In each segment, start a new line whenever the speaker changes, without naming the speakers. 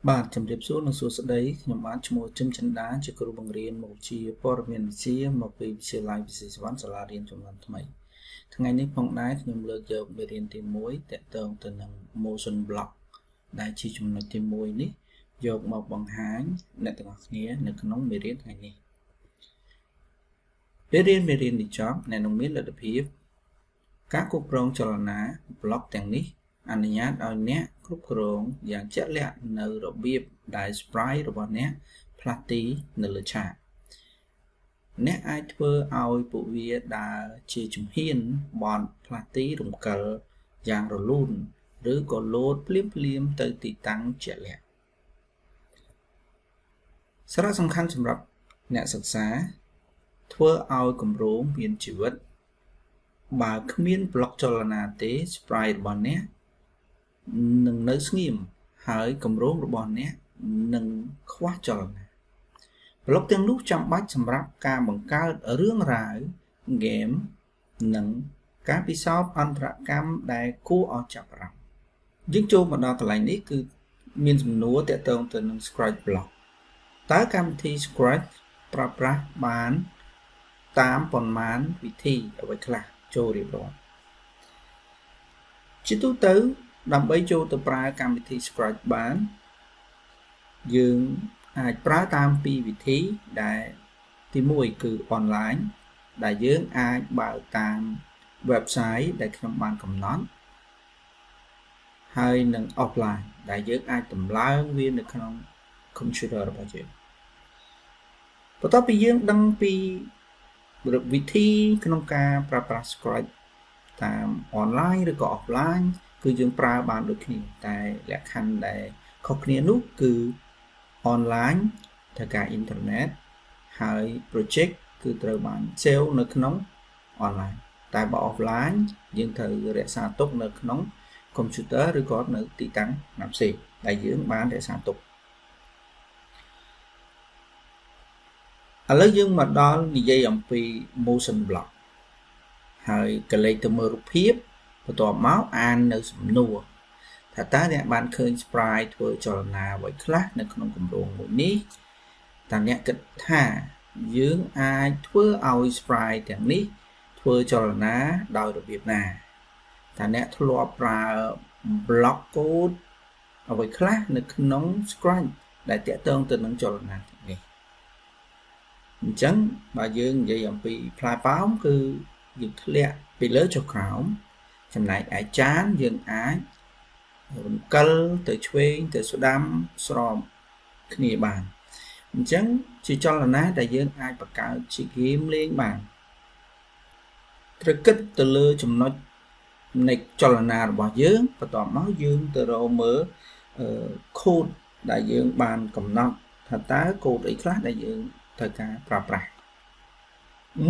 បាទជំរាបសួរនិងសួស្តីខ្ញុំបាទឈ្មោះជឹមចិន្តាជាគ្រូបង្រៀនមុខវិជ្ជាព័ត៌មានវិទ្យាមកពីវិទ្យាល័យវិទ្យាសវណ្ណសាលារៀនចំនួនថ្មីថ្ងៃនេះផងដែរខ្ញុំលើកយកមេរៀនទី1ទាក់ទងទៅនឹង motion block ដែលជាចំណុចទី1នេះយកមកបង្ហាញអ្នកទាំងអស់គ្នានៅក្នុងមេរៀនថ្ងៃនេះពេលរៀនមេរៀននេះចប់អ្នកនឹងមានលទ្ធភាពការគ្រប់គ្រងចលនា block ទាំងនេះអនុញ្ញាតឲ្យអ្នកគ្រប់គ្រងយ៉ាងជាក់លាក់នៅរបៀបដែល sprite របស់អ្នកផ្លាស់ទីនៅលើឆាកអ្នកអាចធ្វើឲ្យពួកវាដើរជាជំហានបន់ផ្លាស់ទីរំកិលយ៉ាងរលូនឬក៏លោតភ្លាមៗទៅទីតាំងជាក់លាក់សារៈសំខាន់សម្រាប់អ្នកសិក្សាធ្វើឲ្យគម្រោងមានជីវិតបើគ្មានប្លុកចលនាទេ sprite របស់អ្នកនឹងនៅស្ងៀមហើយគម្រោងរបស់អ្នកនឹងខ្វះចលនាប្លុកទាំងនោះចាំបាច់សម្រាប់ការបង្កើតរឿងរ៉ាវ game និងការពិសោធន៍អន្តរកម្មដែលគួរឲ្យចាប់អារម្មណ៍យើងចូលមកដល់កន្លែងនេះគឺមានសំណួរទាក់ទងទៅនឹង Scratch block តើកម្មវិធី Scratch ប្រើប្រាស់បានតាមប៉ុន្មានវិធីអ្វីខ្លះចូលរៀបរាប់ជាទូទៅដើម្បីចូលទៅប្រើកម្មវិធី Scratch បានយើងអាចប្រើតាមពីរវិធីដែលទី1គឺ online ដែលយើងអាចបើកតាម website ដែលខ្ញុំបានកំណត់ហើយនិង offline ដែលយើងអាចតម្លើងវានៅក្នុង computer របស់យើងបន្ទាប់ពីយើងដឹងពីវិធីក្នុងការប្រើប្រាស់ Scratch តាម online ឬក៏ offline គឺយើងប្រើបានដូចគ្នាតែលក្ខខណ្ឌដែលខុសគ្នានោះគឺ online ត្រូវការអ៊ីនធឺណិតហើយ project គឺត្រូវបាន save នៅក្នុង online តែបើ offline យើងត្រូវរក្សាទុកនៅក្នុង computer ឬក៏នៅទីតាំងណាផ្សេងដែលយើងបានរក្សាទុកឥឡូវយើងមកដល់និយាយអំពី motion block ហើយកលេចទៅមើលរូបភាពបន្ទាប់មកអាននៅសំណួរថាតើអ្នកបានឃើញ sprite ធ្វើចលនាអ្វីខ្លះនៅក្នុងគម្រោងមួយនេះតើអ្នកគិតថាយើងអាចធ្វើឲ្យ sprite ទាំងនេះធ្វើចលនាដោយរបៀបណាតើអ្នកធ្លាប់ប្រើ block code អ្វីខ្លះនៅក្នុង Scratch ដែលតាក់ទងទៅនឹងចលនាទាំងនេះអញ្ចឹងបើយើងនិយាយអំពីផ្លែប៉ោមគឺយើងធ្លាក់ពីលើចុះក្រោមចំណែកឯចានយើងអាចរំកិលទៅឆ្វេងទៅស្ដាំស្របគ្នាបានអញ្ចឹងជាចលនាដែលយើងអាចបង្កើតជាហ្គេមលេងបានត្រូវគិតទៅលើចំណុចនៃចលនារបស់យើងបន្ទាប់មកយើងទៅរកមើលcode ដែលយើងបានកំណត់ថាតើ code អីខ្លះដែលយើងត្រូវការប្រើប្រាស់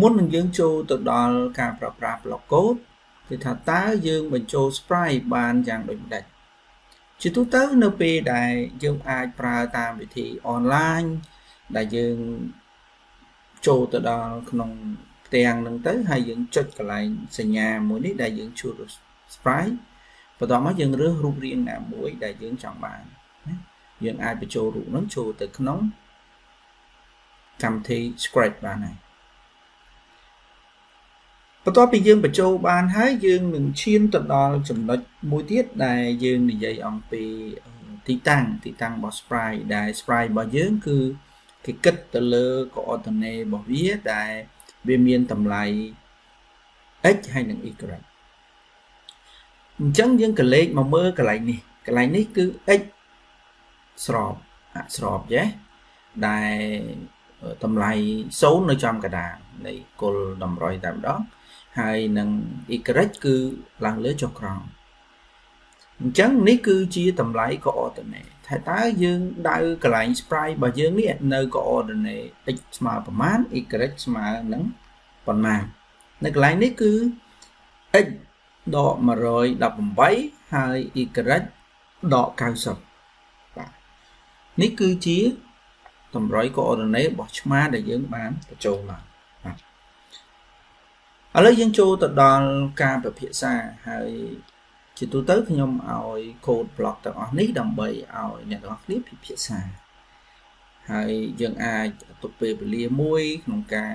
មុននឹងយើងចូលទៅដល់ការប្រើប្រាស់ block code គឺថាតើយើងបញ្ចូល sprite បានយ៉ាងដូចម្ដេចជាទូទៅនៅពេលដែលយើងអាចប្រើតាមវិធី online ដែលយើងចូលទៅដល់ក្នុងផ្ទាំងហ្នឹងទៅហើយយើងចុចកន្លែងសញ្ញាមួយនេះដែលយើងជួល sprite បន្ទាប់មកយើងរើសរូបរាងណាមួយដែលយើងចង់បានណាយើងអាចបញ្ចូលរូបហ្នឹងចូលទៅក្នុងកម្មវិធី Scratch បានហើយបន្ទាប់ពីយើងបញ្ចូលបានហើយយើងនឹងឈានទៅដល់ចំណុចមួយទៀតដែលយើងនិយាយអំពីទីតាំងរបស់ sprite ដែល sprite របស់យើងគឺគេគិតទៅលើ coordinate របស់វាដែលវាមានតម្លៃ x ហើយនិង y អញ្ចឹងយើងកលេចមកមើលកន្លែងនេះគឺ x ស្របអស្របចេះដែលតម្លៃ0នៅចំកណ្ដាលនៃគុលតម្រុយតែម្ដងហើយនឹង y គឺឡើងលើចុះក្រោមអញ្ចឹងនេះគឺជាតម្លៃ coordinate ថាតើយើងដៅកន្លែង sprite របស់យើងនេះនៅ coordinate x ស្មើប្រមាណ y ស្មើនឹងប៉ុន្មាននៅកន្លែងនេះគឺ x ដក118ហើយ y ដក90បាទនេះគឺជាតម្រុយ coordinate របស់ឆ្មាដែលយើងបានបញ្ចូលមកបាទឥឡូវយើងចូលទៅដល់ការពិភាក្សាហើយ chỉ tôi tới thì nhom ỏi code blockទាំងអស់នេះដើម្បីឲ្យអ្នកទាំងអស់គ្នាពិភាក្សាហើយយើងអាចទុកពេលវេលាមួយក្នុងការ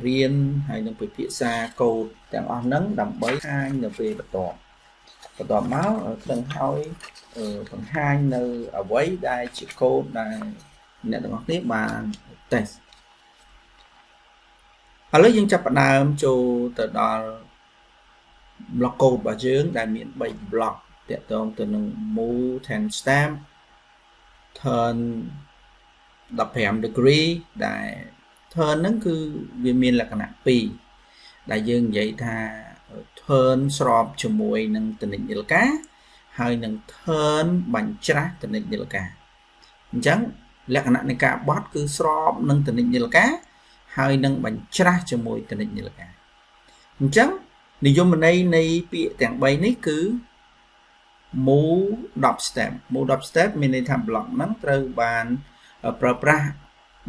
រៀនហើយនឹងពិភាក្សាកូដទាំងអស់ហ្នឹងដើម្បីបង្ហាញនៅពេលបន្ទាប់មកនឹងឲ្យបង្ហាញនៅអ្វីដែលជាកូដដែលអ្នកទាំងអស់គ្នាបាន test ឥឡូវយើងចាប់ផ្ដើមចូលទៅដល់ block code របស់យើងដែលមាន3 block ទាក់ទងទៅនឹង move time stamp turn 15 degree ដែល turn ហ្នឹងគឺវាមានលក្ខណៈ2ដែលយើងនិយាយថា turn ស្របជាមួយនឹងតនិចនាឡិកាហើយនឹង turn បញ្ច្រាស់តនិចនាឡិកាអញ្ចឹងលក្ខណៈនៃការបត់គឺស្របនឹងតនិចនាឡិកាហើយនឹងបញ្ច្រាស់ជាមួយតនិចនាឡិកាអញ្ចឹងនិយមន័យនៃពាក្យទាំង3នេះគឺ move 10 step move 10 step មានន័យថា block ហ្នឹងត្រូវបានប្រើប្រាស់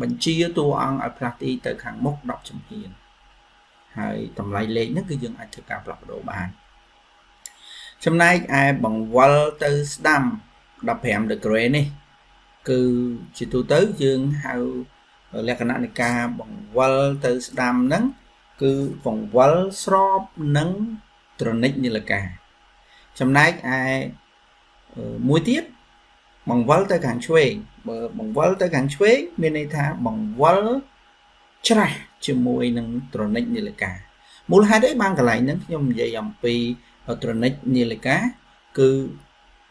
បញ្ជាតួអង្គឲ្យផ្លាស់ទីទៅខាងមុខ10ជំហានហើយតម្លៃលេខហ្នឹងគឺយើងអាចធ្វើការផ្លាស់ប្ដូរបានចំណែកឯបង្វិលទៅស្ដាំ15 degree នេះគឺជាទូទៅយើងហៅលក្ខណៈនៃការបង្វិលទៅស្ដាំហ្នឹងគឺបង្វិលស្របនឹងត្រនិចនាឡិកាចំណែកឯមួយទៀតបង្វិលទៅខាងឆ្វេងបើបង្វិលទៅខាងឆ្វេងមានន័យថាបង្វិលច្រាស់ជាមួយនឹងត្រនិចនាឡិកាមូលហេតុអីបានកន្លែងហ្នឹងខ្ញុំនិយាយអំពីត្រនិចនាឡិកាគឺ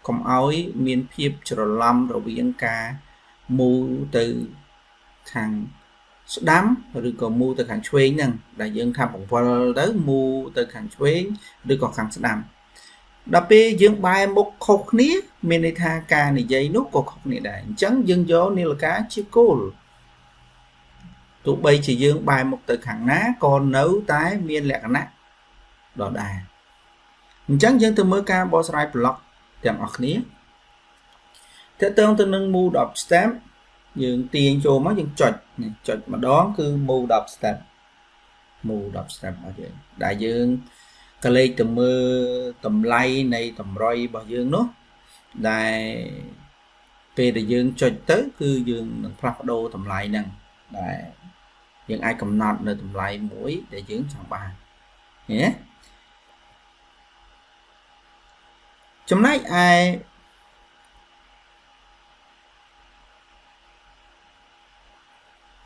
កុំឲ្យមានភាពច្រឡំរវាងការមូលទៅខាងស្ដាំឬក៏មូលទៅខាងឆ្វេងហ្នឹងដែលយើងថាបង្វិលទៅមូលទៅខាងឆ្វេងឬក៏ខាងស្ដាំដល់ពេលយើងបែរមុខខុសគ្នាមានន័យថាការនិយាយនោះក៏ខុសគ្នាដែរអញ្ចឹងយើងយកនាឡិកាជាគោលទោះបីជាយើងបែរមុខទៅខាងណាក៏នៅតែមានលក្ខណៈដដែលអញ្ចឹងយើងទៅមើលការបកស្រាយ block ទាំងអស់គ្នាតើតើទៅនឹង move 10 step យើងទាញចូលមកយើងចុចម្ដងគឺ move 10 step move 10 step របស់យើងដែលយើងក៏លេខទៅមើលតម្លៃនៃតម្រុយរបស់យើងនោះដែលពេលដែលយើងចុចទៅគឺយើងនឹងផ្លាស់ប្ដូរតម្លៃហ្នឹងដែលយើងអាចកំណត់នៅតម្លៃមួយដែលយើងចង់បានណាចំណែកឯ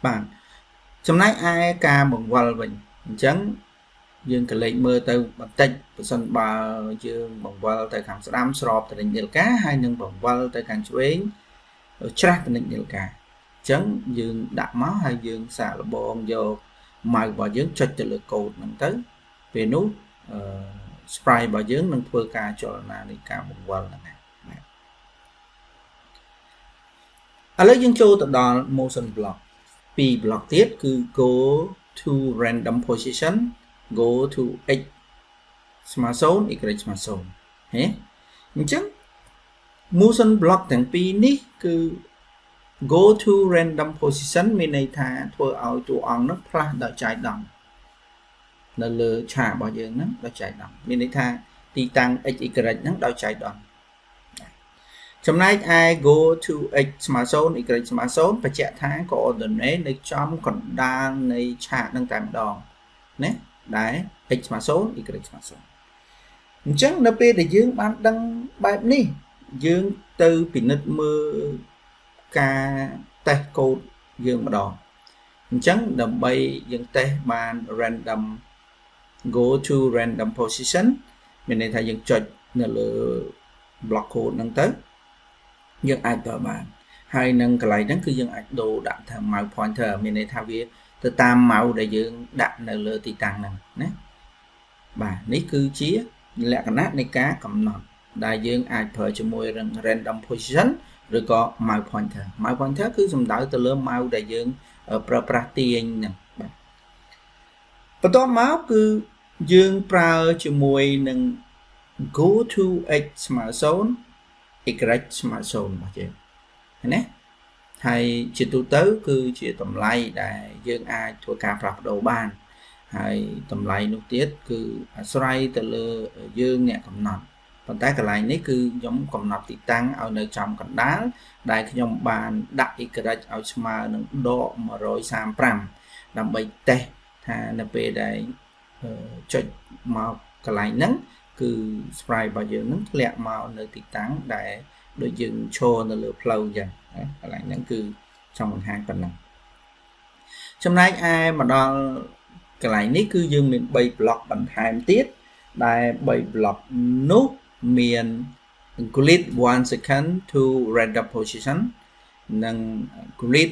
បាទចំណែកឯការបង្វិលវិញអញ្ចឹងយើងក៏លេខមើលទៅបន្តិចប្រសិនបើយើងបង្វិលទៅខាងស្ដាំស្របតនិចនាឡិកាហើយនឹងបង្វិលទៅខាងឆ្វេងច្រាស់តនិចនាឡិកាអញ្ចឹងយើងដាក់មកហើយយើងសាកល្បងយកម៉ៅរបស់យើងចុចទៅលើកូដហ្នឹងទៅពេលនោះsprite របស់យើងនឹងធ្វើការចលនានៃការបង្វិលហ្នឹងណាឥឡូវយើងចូលទៅដល់ motion block 2 block ទៀតគឺ go to random position go to x ស្មើ0 y ស្មើ0ហេអញ្ចឹង motion block ទាំងពីរនេះគឺ go to random position មានន័យថាធ្វើឲ្យតួអង្គនោះផ្លាស់ដោយចៃដន្យនៅលើឆាករបស់យើងហ្នឹងដោយចៃដន្យមានន័យថាទីតាំង x y ហ្នឹងដោយចៃដន្យចំណែកឯ go to x ស្មើ0 y ស្មើ0បញ្ជាក់ថា coordinate នៅចំកណ្ដាលនៃឆាកហ្នឹងតែម្ដងណាដែល x ស្មើ0 y ស្មើ0អញ្ចឹងនៅពេលដែលយើងបានដឹងបែបនេះយើងទៅពិនិត្យមើលការតេស្តកូដយើងម្ដងអញ្ចឹងដើម្បីយើងតេស្តបាន random go to random position មានន័យថាយើងចុចនៅលើ block code ហ្នឹងទៅយើងអាចប្រើបានហើយនឹងកន្លែងហ្នឹងគឺយើងអាចដូរដាក់ថា mouse pointer មានន័យថាវាទៅតាម mouse ដែលយើងដាក់នៅលើទីតាំងហ្នឹងណាបាទនេះគឺជាលក្ខណៈនៃការកំណត់ដែលយើងអាចប្រើជាមួយនឹង random position ឬក៏ mouse pointer mouse pointer គឺសំដៅទៅលើ mouse ដែលយើងប្រើប្រាស់ទាញហ្នឹងបាទបន្ទាប់មកគឺយើងប្រើជាមួយនឹង go to x ស្មើ0 y ស្មើ0របស់យើងណាហើយជាទូទៅគឺជាតម្លៃដែលយើងអាចធ្វើការផ្លាស់ប្ដូរបានហើយតម្លៃនោះទៀតគឺអាស្រ័យទៅលើយើងអ្នកកំណត់ ប៉ុន្តែកន្លែងនេះគឺខ្ញុំកំណត់ទីតាំងឲ្យនៅចំកណ្ដាលដែលខ្ញុំបានដាក់ y ឲ្យស្មើនឹងដក135ដើម្បីតេស្តថានៅពេលដែលចុចមកកន្លែងហ្នឹងគឺ sprite របស់យើងនឹងធ្លាក់មកនៅទីតាំងដែលដូចយើងឈរនៅលើផ្លូវអញ្ចឹងកន្លែងហ្នឹងគឺចង់បង្ហាញប៉ុណ្ណឹងចំណែកឯមកដល់កន្លែងនេះគឺយើងមាន3 block បន្ថែមទៀតដែល3 block នោះមាន grid 1 second to random position និង grid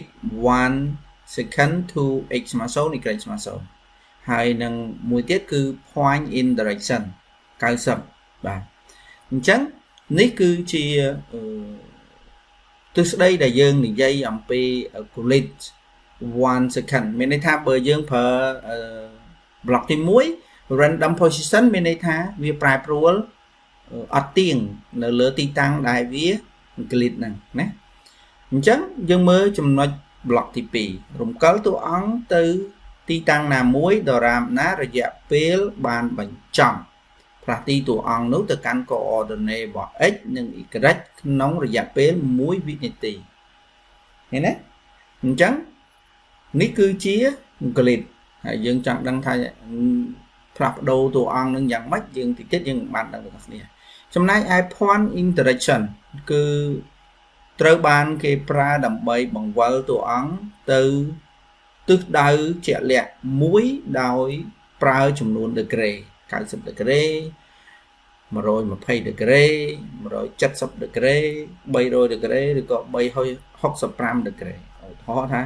1 second to x ស្មើ0 y ស្មើ0ហើយនឹងមួយទៀតគឺ point in direction 90បាទអញ្ចឹងនេះគឺជាទិសដីដែលយើងនិយាយអំពី grid 1 second មានន័យថាបើយើងប្រើ block ទី1 random position មានន័យថាវាប្រែប្រួលអត់ទៀងនៅលើទីតាំងដែលវា grid ហ្នឹងណាអញ្ចឹងយើងមើលចំណុច block ទី2រំកិលតួអង្គទៅទីតាំងណាមួយដរាបណារយៈពេលបានបញ្ចំផ្លាស់ទីតួអង្គនោះទៅកាន់ coordinate របស់ x និង y ក្នុងរយៈពេល1វិនាទីឃើញទេអញ្ចឹងនេះគឺជា grid ហើយយើងចង់ដឹងថាផ្លាស់ប្ដូរតួអង្គនឹងយ៉ាងម៉េចយើងតិចទៀតយើងបានដឹងទាំងគ្នាចំណែកឯ point in direction គឺត្រូវបានគេប្រើដើម្បីបង្វិលតួអង្គទៅទិសដៅជាក់លាក់មួយដោយប្រើចំនួន degree 90 degree 120 degree 170 degree 300 degree ឬក៏365 degree ឧទាហរណ៍ថា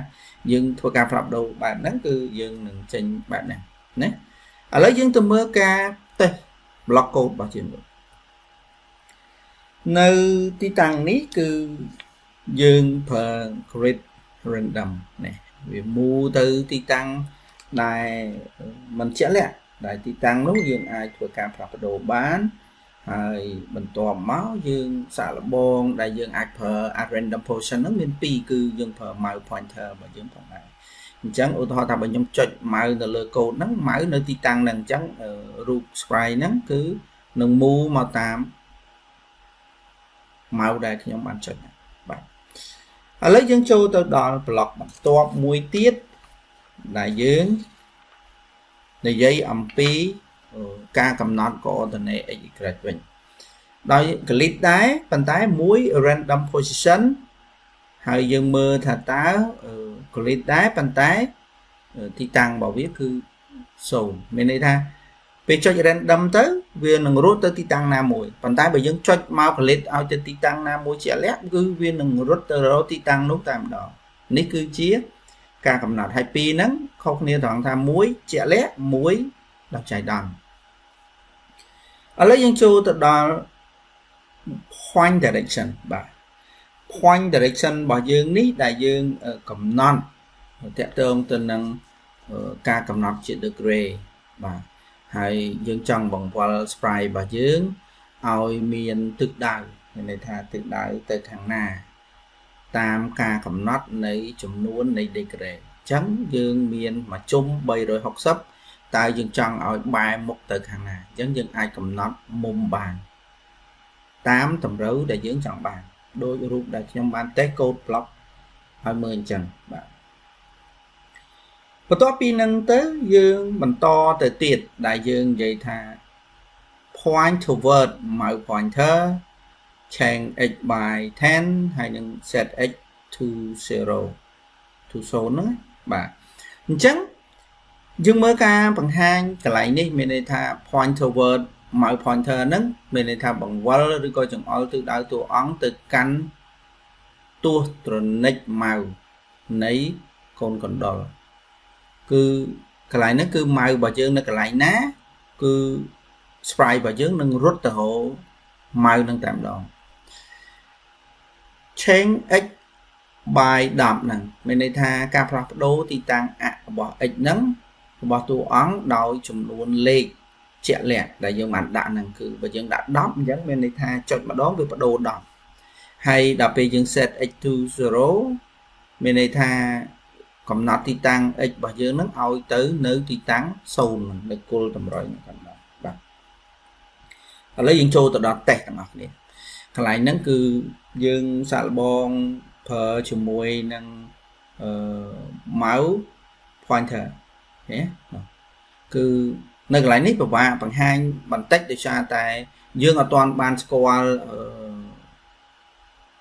យើងធ្វើការផ្លាស់ប្ដូរបែបហ្នឹងគឺយើងនឹងចេញបែបហ្នឹងណាឥឡូវយើងទៅមើលការតេស្ត block code របស់យើងនៅទីតាំងនេះគឺយើងប្រើ grid random នេះវាមូទៅទីតាំងដែលមិនជាក់លាក់ដែលទីតាំងនោះយើងអាចធ្វើការផ្លាស់ប្ដូរបានហើយបន្ទាប់មកយើងសាកល្បងដែលយើងអាចប្រើ random position ហ្នឹងមាន2គឺយើងប្រើ mouse pointer របស់យើងផងដែរអញ្ចឹងឧទាហរណ៍ថាបើខ្ញុំចុច mouse នៅលើ code ហ្នឹង mouse នៅទីតាំងហ្នឹងអញ្ចឹងរូប sprite ហ្នឹងគឺនឹងមូមកតាម mouse ដែលខ្ញុំបានចុចបាទឥឡូវយើងចូលទៅដល់ block បន្ទាប់មួយទៀតដែលយើងនិយាយអំពីការកំណត់ coordinate x y វិញដោយ grid ដែរប៉ុន្តែមួយ random position ហើយយើងមើលថាតើ grid ដែរប៉ុន្តែទីតាំងរបស់វាគឺ0មានន័យថាពេលចុច random ទៅវានឹងរត់ទៅទីតាំងណាមួយប៉ុន្តែបើយើងចុចមក grid ឲ្យទៅទីតាំងណាមួយជាក់លាក់គឺវានឹងរត់ទៅរកទីតាំងនោះតែម្ដងនេះគឺជាការកំណត់ហើយពីរហ្នឹងខុសគ្នាត្រង់ថាមួយជាក់លាក់មួយដល់ចៃដន្យឥឡូវយើងចូលទៅដល់ point direction បាទ point direction របស់យើងនេះដែលយើងកំណត់តាក់ទងទៅនឹងការកំណត់ជា degree បាទហើយយើងចង់បង្វិល sprite របស់យើងឲ្យមានទិសដៅមានន័យថាទិសដៅទៅខាងណាតាមការកំណត់នៃចំនួននៃ degree អញ្ចឹងយើងមានមួយជុំ360តើយើងចង់ឲ្យបែរមុខទៅខាងណាអញ្ចឹងយើងអាចកំណត់មុំបានតាមតម្រូវដែលយើងចង់បានដោយរូបដែលខ្ញុំបានតេស្ត code block ឲ្យមើលអញ្ចឹងបាទបន្ទាប់ពីនឹងទៅយើងបន្តទៅទៀតដែលយើងនិយាយថា point toward mouse pointer change x by 10ហើយនឹង set x to 0 to 0ហ្នឹងបាទអញ្ចឹងយើងមើលការបង្ហាញកន្លែងនេះមានន័យថា point toward mouse pointer ហ្នឹងមានន័យថាបង្វិលឬក៏ចង្អុលទិសដៅតួអង្គទៅកាន់ទស្សត្រនិច mouse នៃកូនកណ្ដុរគឺកន្លែងហ្នឹងគឺ mouse របស់យើងនៅកន្លែងណាគឺ sprite របស់យើងនឹងរត់ទៅរក mouse នឹងតែម្ដង change x by 10ហ្នឹងមានន័យថាការផ្លាស់ប្ដូរទីតាំងអរបស់ x ហ្នឹងរបស់តួអង្គដោយចំនួនលេខជាក់លាក់ដែលយើងបានដាក់ហ្នឹងគឺបើយើងដាក់10អញ្ចឹងមានន័យថាចុចម្ដងវាបដូរ10ហើយដល់ពេលយើង set x to 0មានន័យថាកំណត់ទីតាំង x របស់យើងហ្នឹងឲ្យទៅនៅទីតាំង0នៅគល់តម្រុយហ្នឹងបាទអ lấy dương châu từ đó tẹt ngọc này cái này nó cứ dương xạ bong phở chùm mùi nâng máu pointer nhé cứ nơi cái này nít và bằng hai bằng tách để xa tại dương ở toàn ban score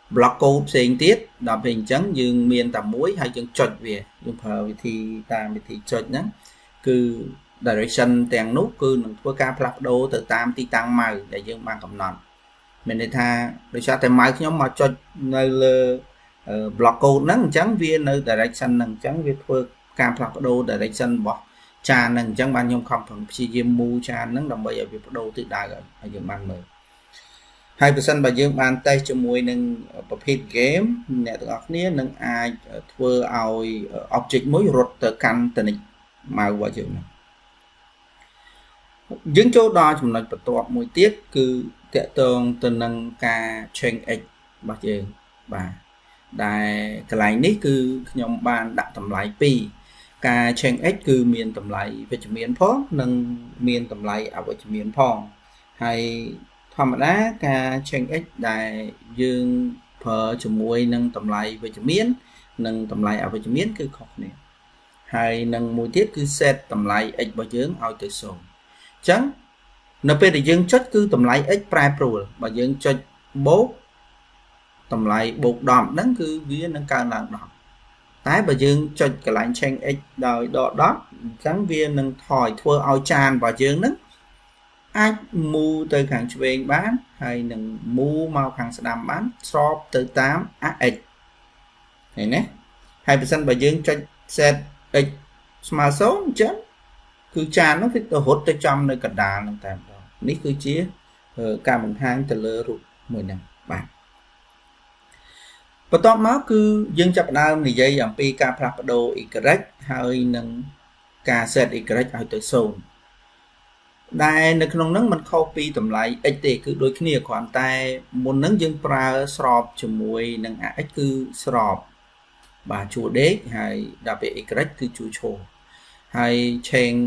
block code xây tiết đọc hình chấn dương miền tầm muối hay dương chọn về dương phở thì ta thì chọn nhé cứ direction tiền nút cứ nâng thua ca plug đô từ tam ti tăng màu để dương mang cầm nón mình để tha để sao tại mai nhóm mà cho nơi block code nâng chấn viên nơi direction nâng chấn việt thua ca plug đô direction bỏ cha nâng chấn ban nhóm không phần chi diêm mu cha nâng đồng bây giờ việt đô tự đại rồi ở dương ban mười 2% បើយើងបានតេស្តជាមួយនឹងប្រភេទ game អ្នកទាំងអស់គ្នានឹងអាចធ្វើឲ្យ object មួយរត់ទៅកាន់តនិចម៉ៅរបស់យើងយើងចូលដល់ចំណុចបន្ទាប់មួយទៀតគឺតកតងទៅនឹងការ change x របស់យើងបាទដែលកន្លែងនេះគឺខ្ញុំបានដាក់តម្លៃ2ការ change x គឺមានតម្លៃវិជ្ជមានផងនិងមានតម្លៃអវិជ្ជមានផងហើយ ធម្មតាការ change x ដែលយើងប្រើជាមួយនឹងតម្លៃវិជ្ជមាននិងតម្លៃអវិជ្ជមានគឺខុសគ្នាហើយនឹងមួយទៀតគឺ set តម្លៃ x របស់យើងឲ្យទៅ0អញ្ចឹងនៅពេលដែលយើងចុចគឺតម្លៃ x ប្រែប្រួលបើយើងចុចបូកតម្លៃបូក10ហ្នឹងគឺវានឹងកើនឡើង10តែបើយើងចុចកន្លែង change x ដោយដក10អញ្ចឹងវានឹងថយធ្វើឲ្យចានរបស់យើងហ្នឹង អាចមូទៅខាងឆ្វេងបានហើយនឹងមូមកខាងស្ដាំបានស្របទៅតាម AX ឃើញទេហើយបើសិនបើយើងចុច set x ស្មើ0អញ្ចឹងគឺចាននោះវាទៅរត់ទៅចំនៅកណ្ដាលហ្នឹងតែម្ដងនេះគឺជាការបង្ហាញទៅលើរូបមួយហ្នឹងបាទបន្ទាប់មកគឺយើងចាប់ផ្ដើមនិយាយអំពីការផ្លាស់ប្ដូរ y ហើយនឹងការ set y ឲ្យទៅ0 ដែលនៅក្នុងហ្នឹងมันខុសពីតម្លៃ x ទេគឺដូចគ្នាគ្រាន់តែមុនហ្នឹងយើងប្រើស្របជាមួយនឹង ax គឺស្របបាទជួរដេកហើយដល់ពេល y គឺជួរឈរហើយ change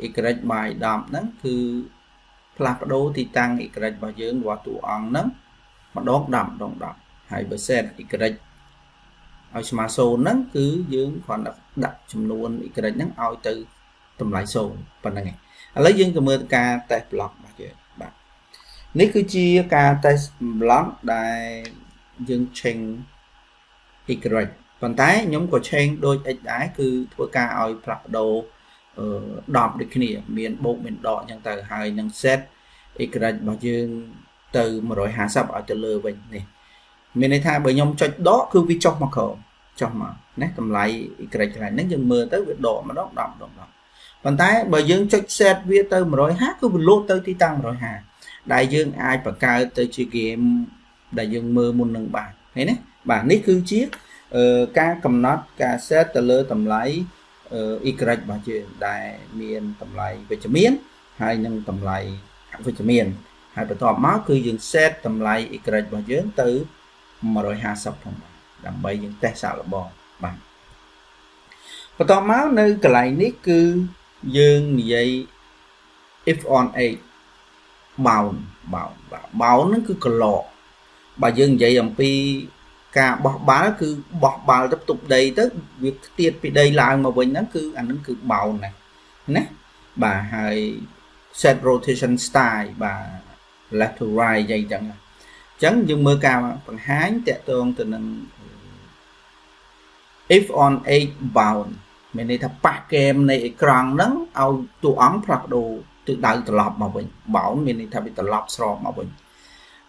y by 10ហ្នឹងគឺផ្លាស់ប្ដូរទីតាំង y របស់យើងរបស់តួអង្គហ្នឹងម្ដង10ហើយបើ set y ឲ្យស្មើ0ហ្នឹងគឺយើងគ្រាន់តែដាក់ចំនួន y ហ្នឹងឲ្យទៅតម្លៃ0ប៉ុណ្្នឹងឯង ឥឡូវយើងទៅមើលការ test block របស់យើងបាទនេះគឺជាការ test block ដែលយើង change y ប៉ុន្តែខ្ញុំក៏ change ដូច x ដែរគឺធ្វើការឲ្យផ្លាស់ប្ដូរ10ដូចគ្នាមានបូកមានដកអញ្ចឹងទៅហើយនឹង set y របស់យើងទៅ150ឲ្យទៅលើវិញនេះមានន័យថាបើខ្ញុំចុចដកគឺវាចុះមកក្រោមចុះមកណាតម្លៃ y កន្លែងហ្នឹងយើងមើលទៅវាដកម្ដង10 ប៉ុន្តែបើយើងចុច set វាទៅ150គឺវាលោតទៅទីតាំង150ដែលយើងអាចបង្កើតទៅជា game ដែលយើងមើលមុននឹងបានឃើញទេបាទនេះគឺជាការកំណត់ការ set ទៅលើតម្លៃ y របស់យើងដែលមានតម្លៃវិជ្ជមានហើយនឹងតម្លៃអវិជ្ជមានហើយបន្ទាប់មកគឺយើង set តម្លៃ y របស់យើងទៅ150ផងដើម្បីយើង test សាកល្បងបាទបន្ទាប់មកនៅកន្លែងនេះគឺយើងនិយាយ if on 8 bound ហ្នឹងគឺក្លោកបើយើងនិយាយអំពីការបោះបាល់គឺបោះបាល់ទៅផ្ទប់ដីទៅវាខ្ទាតពីដីឡើងមកវិញហ្នឹងគឺអាហ្នឹងគឺ bound ណាបាទហើយ set rotation style បាទ left to right អញ្ចឹងយើងមើលការបង្ហាញតាក់ទងទៅនឹង if on 8 bound មានន័យថាប៉ះហ្គេមនៃអេក្រង់ហ្នឹងឲ្យតួអង្គផ្លាស់ប្ដូរទិសដៅត្រឡប់មកវិញ bound មានន័យថាវាត្រឡប់ស្របមកវិញ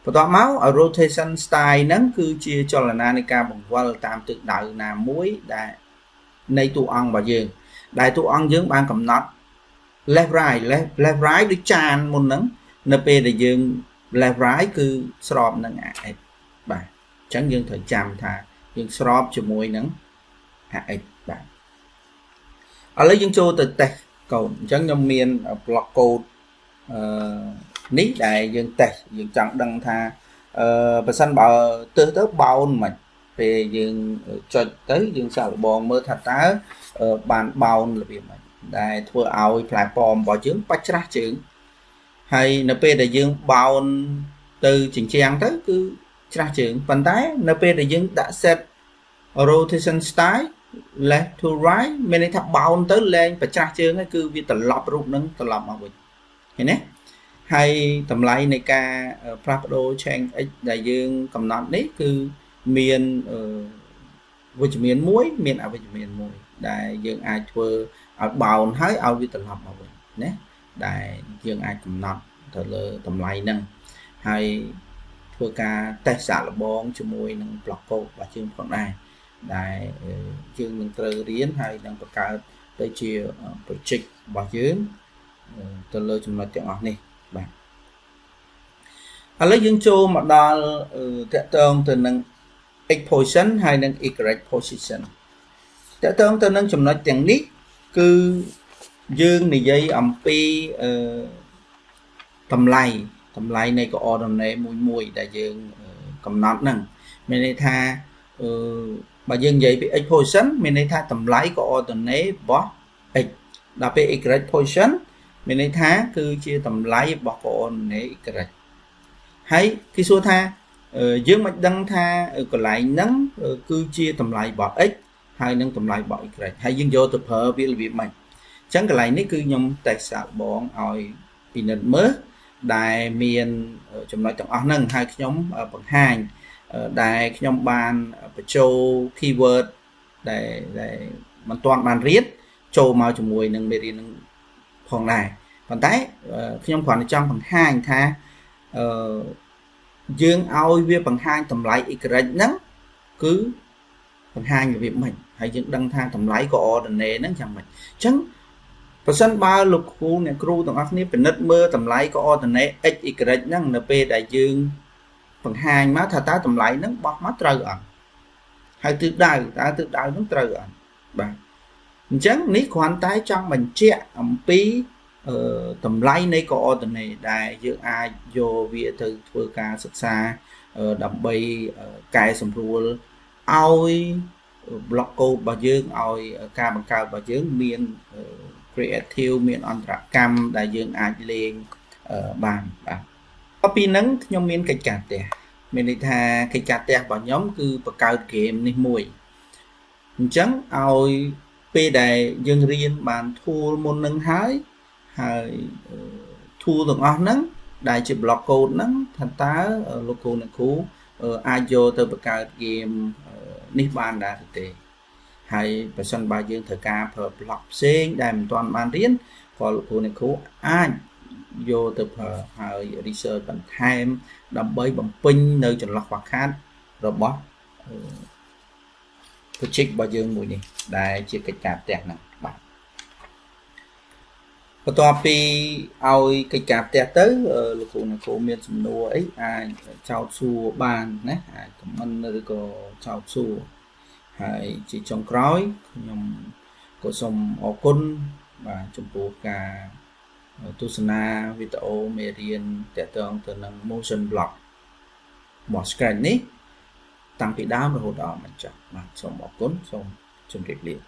បន្ទាប់មក rotation style ហ្នឹងគឺជាចលនានៃការបង្វិលតាមទិសដៅណាមួយដែលនៃតួអង្គរបស់យើងដែលតួអង្គយើងបានកំណត់ left right ដូចចានមុនហ្នឹងនៅពេលដែលយើង left right គឺស្របនឹង AX បាទអញ្ចឹងយើងត្រូវចាំថាយើងស្របជាមួយនឹង AX បាទឥឡូវយើងចូលទៅ test code អញ្ចឹងខ្ញុំមាន block code នេះដែលយើង test យើងចង់ដឹងថាបើសិនបើទើសទៅ bound មិនពេលយើងចុចទៅយើងសាកល្បងមើលថាតើបាន bound របៀបម៉េចដែលធ្វើឲ្យ platform របស់យើងបាច់ច្រាស់ជើង hay nó pe để dương bao từ chỉnh trang tới cứ tra trường bàn tay nó pe để dương đã set rotation style left to right mình này thắp bao tới lên và tra trường cái cứ việc tập lọc rụt nâng tập lọc mà mình thế nhé hay tầm lại này ca Prado change x đại dương cầm nón đấy cứ miền với miền muối miền ở với miền muối đại dương ai thưa ở bào hái ao vi tập học mà mình nhé đại dương ai cầm nón thật là tầm lại nâng hay thưa ca tài sản là bong cho môi nâng block cô và chương phần này đại chương nâng từ riêng hay nâng bậc cao tới chiều project và chương từ lời chúng ta tiếng học này bạn lấy dương châu mà đo tệ tương từ nâng x position hay nâng y position tệ tương từ nâng chúng nói tiếng nít cứ dương này dây ẩm pi tầm lay này có order này mùi đại dương cầm nón nâng mình này tha bà dương dây bị x position mình này tha tầm lay có order này bỏ x là bị y position mình này tha cứ chia tầm lay bỏ có order này y hay khi số tha dương mạch đăng tha còn lại nắng cứ chia tầm lại bỏ x hay nâng tầm lại bỏ y hay dương vô tập hợp với việc mình chẳng cái này nếu cứ nhung tài sản bọn hỏi vì nên mới đại miền trong nói tổng nâng hai nhóm bằng hai đại nhóm bàn châu keyword để mình toàn bàn riết châu màu cho mùi nâng mê đi nâng phòng này còn tái nhóm khoảng trong bằng hai tha dương ao việc bằng hai tầm lại y nắng cứ bằng hai người việc mình hay những đăng thang tầm lái có order này nó chẳng mình chẳng và sân ba lục khu này crew tổng ác ní phải nứt mưa tầm lái có order này x y nắng np đại dương bằng hai má thà tá tầm lái nó bọc mắt trời ẩn hay tự đại nó trời ẩn bạn chẳng ní khoản tái trong mình che ẩm pí tầm lái này có order này đại dương ai vô việc từ vừa ca sức xa đầm bay cài sầm rùa oi block cô bà dương oi ca bằng cao bà dương miền creative miền on cam đại dương ai lên bàn copy nắng nhóm miền cái chặt tè mình đi tha cái chặt tè bảo nhóm cứ bậc cao game này mùi trắng oi p đại dương riêng bàn thua môn nâng hái hay thua từng on nắng đại chỉ block code nắng thành tá local này cũ ai vô từ bậc cao game nít ban đã tệ hay và sân ba dương thời ca phở block xên đại mình toàn ban riêng còn local này cũ ai vô từ phở hay research bằng time đầm bơi bằng pin nơi chọn lọc hoặc khác rồi bó project ba dương mùi này đại chỉ cái chạp tẹt này bạn và tòa pi ao cái cạp tẹt tới lục cụ này cô miền sầm nô ấy ai chào xua bàn nè comment rồi có chào xua hay chỉ trong cõi nhom có sông ở côn và trong bộ cả Tusana video merian tẹt tương từ năng motion block bỏ screen ní tăng bị đau rồi hồi đó mình chọn mà sông ở côn sông trong việc liền